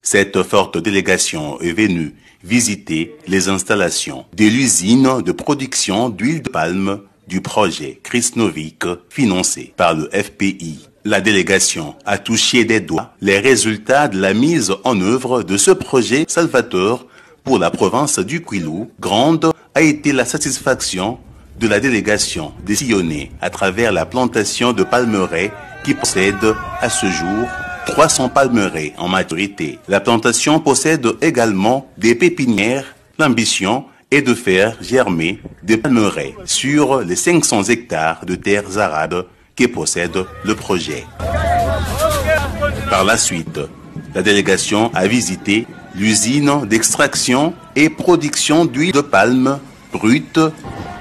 Cette forte délégation est venue visiter les installations de l'usine de production d'huile de palme du projet Krisnovic financé par le FPI. La délégation a touché des doigts les résultats de la mise en œuvre de ce projet salvateur pour la province du Kwilu. Grande a été la satisfaction de la délégation de sillonner à travers la plantation de palmeraies qui possède à ce jour 300 palmeraies en maturité. La plantation possède également des pépinières. L'ambition est de faire germer des palmeraies sur les 500 hectares de terres arables que possède le projet. Par la suite, la délégation a visité l'usine d'extraction et production d'huile de palme brute,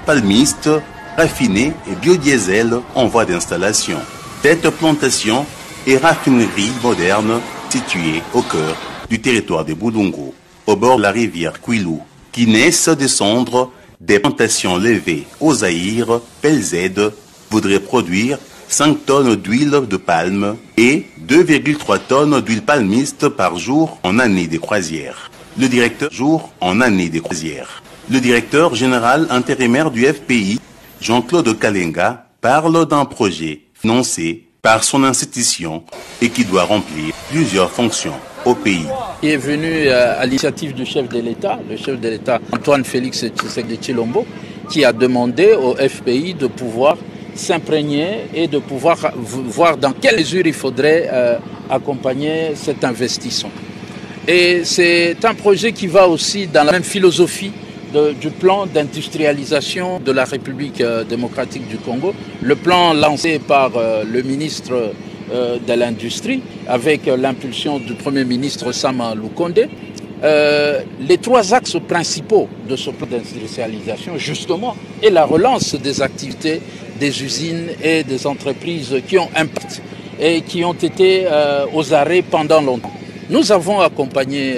palmiste, raffinée et biodiesel en voie d'installation. Cette plantation et raffinerie moderne située au cœur du territoire de Boulungu, au bord de la rivière Kwilu, qui naissent des cendres des plantations levées au Zaïre, PLZ, voudrait produire 5 tonnes d'huile de palme et 2,3 tonnes d'huile palmiste par jour en année de croisière. Le directeur général intérimaire du FPI, Jean-Claude Kalenga, parle d'un projet financé par son institution et qui doit remplir plusieurs fonctions au pays. Il est venu à l'initiative du chef de l'État, le chef de l'État Antoine Félix Tshisekedi Tshilombo, qui a demandé au FPI de pouvoir s'imprégner et de pouvoir voir dans quelle mesure il faudrait accompagner cet investissement. Et c'est un projet qui va aussi dans la même philosophie du plan d'industrialisation de la République démocratique du Congo, le plan lancé par le ministre de l'Industrie avec l'impulsion du Premier ministre Sama Lukonde. Les 3 axes principaux de ce plan d'industrialisation, justement, est la relance des activités des usines et des entreprises qui ont impact et qui ont été aux arrêts pendant longtemps. Nous avons accompagné